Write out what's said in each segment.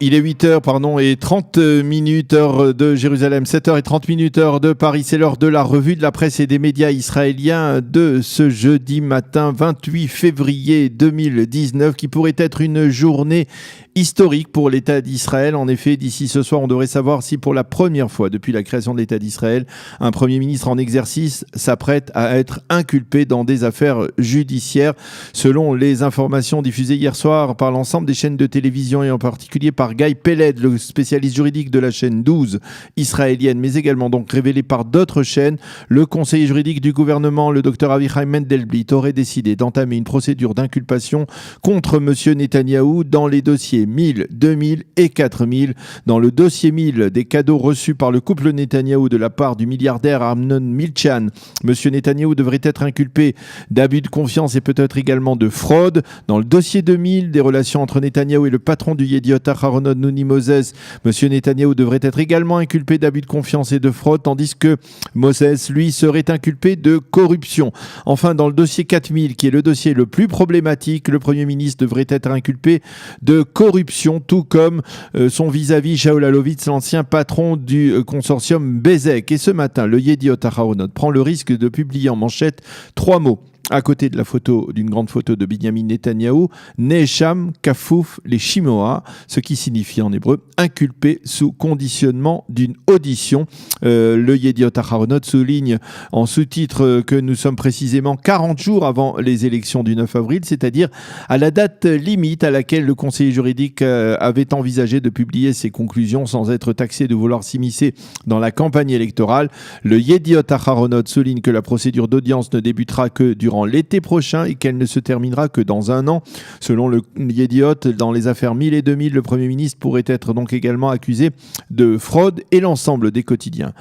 Il est 8h, et 30 minutes, heure de Jérusalem, 7h30, heure de Paris. C'est l'heure de la revue de la presse et des médias israéliens de ce jeudi matin 28 février 2019, qui pourrait être une journée historique pour l'État d'Israël. En effet, d'ici ce soir, on devrait savoir si pour la première fois depuis la création de l'État d'Israël, un Premier ministre en exercice s'apprête à être inculpé dans des affaires judiciaires. Selon les informations diffusées hier soir par l'ensemble des chaînes de télévision et en particulier par Guy Peled, le spécialiste juridique de la chaîne 12 israélienne, mais également donc révélé par d'autres chaînes, le conseiller juridique du gouvernement, le docteur Avichai Mendelblit, aurait décidé d'entamer une procédure d'inculpation contre M. Netanyahou dans les dossiers 1000, 2000 et 4000. Dans le dossier 1000 des cadeaux reçus par le couple Netanyahou de la part du milliardaire Amnon Milchan, M. Netanyahou devrait être inculpé d'abus de confiance et peut-être également de fraude. Dans le dossier 2000 des relations entre Netanyahou et le patron du Yediot Aharonot Nouni Moses, M. Netanyahou devrait être également inculpé d'abus de confiance et de fraude, tandis que Moses, lui, serait inculpé de corruption. Enfin, dans le dossier 4000, qui est le dossier le plus problématique, le Premier ministre devrait être inculpé de corruption, tout comme son vis-à-vis Shaul Alovitz, l'ancien patron du consortium Bezek. Et ce matin, le Yediot Aharonot prend le risque de publier en manchette 3 mots. À côté de la photo, d'une grande photo de Binyamin Netanyahou, Nehesham Kafouf les Shimoa, ce qui signifie en hébreu inculpé sous conditionnement d'une audition. Le Yediot Aharonot souligne en sous-titre que nous sommes précisément 40 jours avant les élections du 9 avril, c'est-à-dire à la date limite à laquelle le conseiller juridique avait envisagé de publier ses conclusions sans être taxé de vouloir s'immiscer dans la campagne électorale. Le Yediot Aharonot souligne que la procédure d'audience ne débutera que durant l'été prochain et qu'elle ne se terminera que dans un an. Selon le Yediot, dans les affaires 1000 et 2000, le Premier ministre pourrait être donc également accusé de fraude et l'ensemble des quotidiens,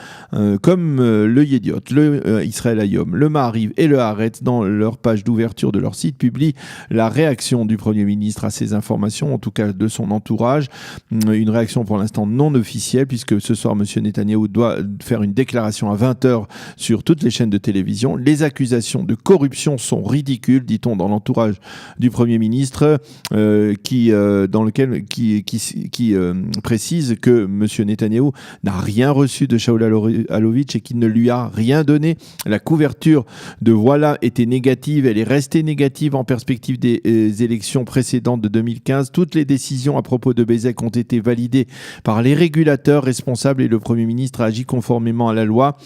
comme le Yediot, le Israël Hayom, le Maariv et le Haaretz, dans leur page d'ouverture de leur site, publient la réaction du Premier ministre à ces informations, en tout cas de son entourage. Une réaction pour l'instant non officielle, puisque ce soir, M. Netanyahou doit faire une déclaration à 20h sur toutes les chaînes de télévision. Les accusations de corruption sont ridicules, dit-on dans l'entourage du Premier ministre, qui précise que M. Netanyahou n'a rien reçu de Shaul Alovitch et qu'il ne lui a rien donné. La couverture de Voilà était négative, elle est restée négative en perspective des élections précédentes de 2015. Toutes les décisions à propos de Bezek ont été validées par les régulateurs responsables et le Premier ministre a agi conformément à la loi,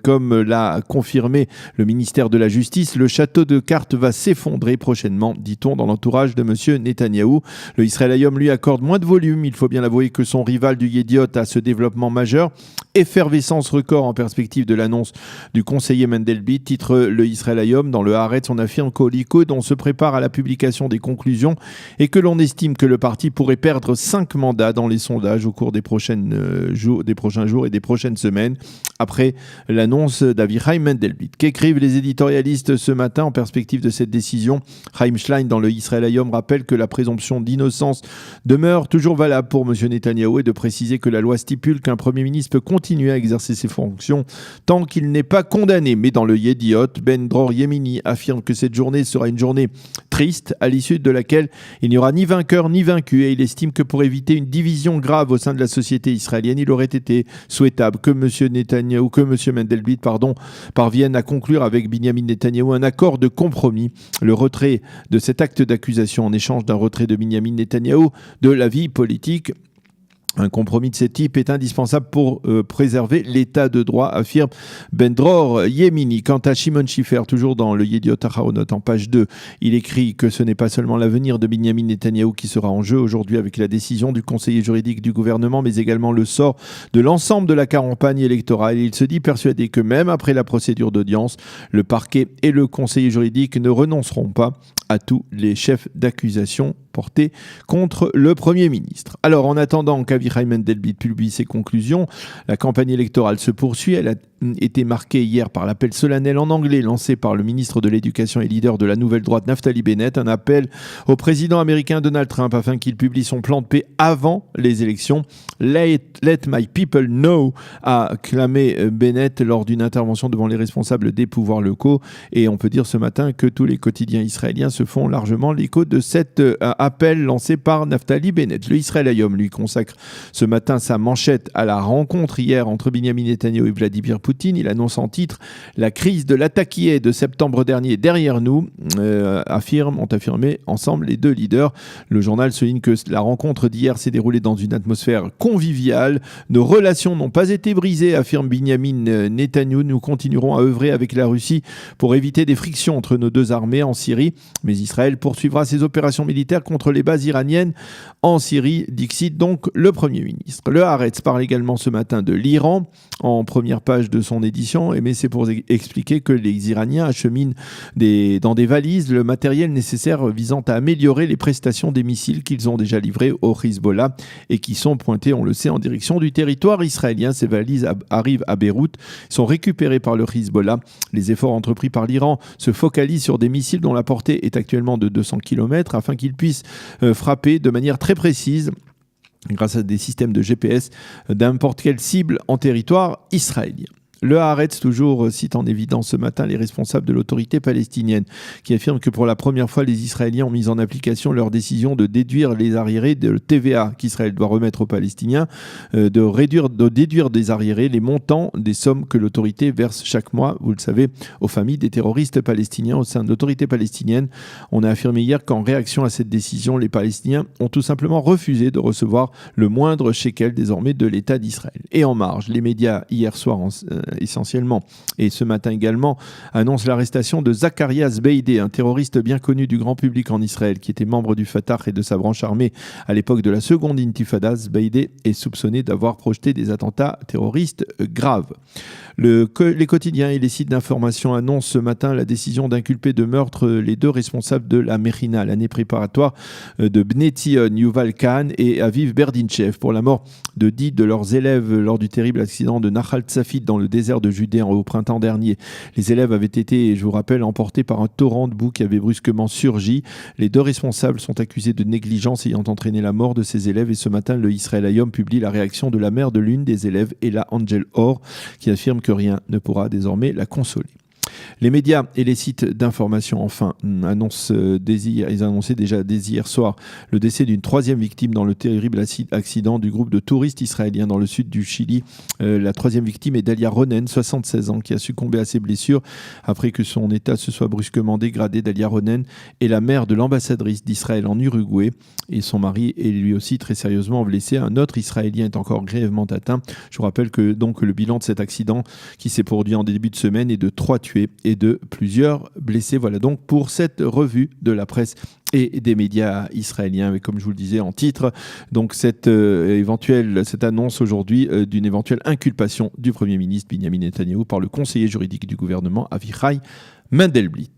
comme l'a confirmé le ministère de la Justice. Le château de cartes va s'effondrer prochainement, dit-on dans l'entourage de M. Netanyahou. Le Israël Hayom lui accorde moins de volume. Il faut bien l'avouer que son rival du Yediot a ce développement majeur. Effervescence record en perspective de l'annonce du conseiller Mendelblit, titre le Israël Hayom. Dans le Haaretz, on affirme qu'au Likoud, on se prépare à la publication des conclusions et que l'on estime que le parti pourrait perdre 5 mandats dans les sondages au cours des prochains jours et des prochaines semaines, après l'annonce d'Avichai Mendelblit. Qu'écrivent les éditorialistes ce matin en perspective de cette décision? Chaim Schlein, dans le Israël Hayom, rappelle que la présomption d'innocence demeure toujours valable pour M. Netanyahou et de préciser que la loi stipule qu'un Premier ministre peut continuer à exercer ses fonctions tant qu'il n'est pas condamné. Mais dans le Yediot, Ben Dror Yemini affirme que cette journée sera une journée triste, à l'issue de laquelle il n'y aura ni vainqueur ni vaincu, et il estime que pour éviter une division grave au sein de la société israélienne, il aurait été souhaitable que M. Netanyahou, que M. Mendelblit, parvienne à conclure avec Binyamin Netanyahou un accord de compromis, le retrait de cet acte d'accusation en échange d'un retrait de Binyamin Netanyahou de la vie politique. Un compromis de ce type est indispensable pour préserver l'état de droit, affirme Ben Dror Yemini. Quant à Shimon Schiffer, toujours dans le Yediot Aharonot, en page 2, il écrit que ce n'est pas seulement l'avenir de Binyamin Netanyahou qui sera en jeu aujourd'hui avec la décision du conseiller juridique du gouvernement, mais également le sort de l'ensemble de la campagne électorale. Il se dit persuadé que même après la procédure d'audience, le parquet et le conseiller juridique ne renonceront pas à tous les chefs d'accusation portés contre le Premier ministre. Alors, en attendant qu'Avichai Mendelblit publie ses conclusions, la campagne électorale se poursuit. Elle été marquée hier par l'appel solennel en anglais lancé par le ministre de l'Éducation et leader de la nouvelle droite Naftali Bennett, un appel au président américain Donald Trump afin qu'il publie son plan de paix avant les élections. Let my people know, a clamé Bennett lors d'une intervention devant les responsables des pouvoirs locaux. Et on peut dire ce matin que tous les quotidiens israéliens se font largement l'écho de cet appel lancé par Naftali Bennett. Le Israël Hayom lui consacre ce matin sa manchette à la rencontre hier entre Benyamin Netanyahu et Vladimir Poutine. Il annonce en titre « La crise de l'attaqué de septembre dernier derrière nous », ont affirmé ensemble les deux leaders. Le journal souligne que la rencontre d'hier s'est déroulée dans une atmosphère conviviale. Nos relations n'ont pas été brisées, affirme Benyamin Netanyahu. Nous continuerons à œuvrer avec la Russie pour éviter des frictions entre nos deux armées en Syrie. Mais Israël poursuivra ses opérations militaires contre les bases iraniennes en Syrie, dixit donc le Premier ministre. Le Haaretz parle également ce matin de l'Iran en première page de son édition, mais c'est pour expliquer que les Iraniens acheminent dans des valises le matériel nécessaire visant à améliorer les prestations des missiles qu'ils ont déjà livrés au Hezbollah et qui sont pointés, on le sait, en direction du territoire israélien. Ces valises arrivent à Beyrouth, sont récupérées par le Hezbollah. Les efforts entrepris par l'Iran se focalisent sur des missiles dont la portée est actuellement de 200 km afin qu'ils puissent frapper de manière très précise grâce à des systèmes de GPS n'importe quelle cible en territoire israélien. Le Haaretz, toujours, cite en évidence ce matin les responsables de l'autorité palestinienne qui affirment que pour la première fois, les Israéliens ont mis en application leur décision de déduire les arriérés de TVA qu'Israël doit remettre aux Palestiniens, de déduire des arriérés les montants des sommes que l'autorité verse chaque mois, vous le savez, aux familles des terroristes palestiniens au sein de l'autorité palestinienne. On a affirmé hier qu'en réaction à cette décision, les Palestiniens ont tout simplement refusé de recevoir le moindre shekel désormais de l'État d'Israël. Et en marge, les médias hier soir essentiellement, et ce matin également, annonce l'arrestation de Zacharias Beidé, un terroriste bien connu du grand public en Israël, qui était membre du Fatah et de sa branche armée à l'époque de la seconde intifada. Beidé est soupçonné d'avoir projeté des attentats terroristes graves. Les quotidiens et les sites d'information annoncent ce matin la décision d'inculper de meurtre les deux responsables de la Mechina, l'année préparatoire de Bnei Tzion, Yuval Khan et Aviv Berditchev, pour la mort de 10 de leurs élèves lors du terrible accident de Nahal Tzafit dans le désert de Judée au printemps dernier. Les élèves avaient été, je vous rappelle, emportés par un torrent de boue qui avait brusquement surgi. Les deux responsables sont accusés de négligence ayant entraîné la mort de ces élèves et ce matin, le Israël Hayom publie la réaction de la mère de l'une des élèves, Ella Angel Or, qui affirme que rien ne pourra désormais la consoler. Les médias et les sites d'information, enfin, annoncent ils annonçaient déjà dès hier soir le décès d'une troisième victime dans le terrible accident du groupe de touristes israéliens dans le sud du Chili. La troisième victime est Dalia Ronen, 76 ans, qui a succombé à ses blessures après que son état se soit brusquement dégradé. Dalia Ronen est la mère de l'ambassadrice d'Israël en Uruguay et son mari est lui aussi très sérieusement blessé. Un autre Israélien est encore grièvement atteint. Je vous rappelle que donc le bilan de cet accident qui s'est produit en début de semaine est de 3 tués et de plusieurs blessés. Voilà donc pour cette revue de la presse et des médias israéliens. Mais comme je vous le disais en titre, donc cette annonce aujourd'hui d'une éventuelle inculpation du Premier ministre Benyamin Netanyahu par le conseiller juridique du gouvernement Avichai Mandelblit.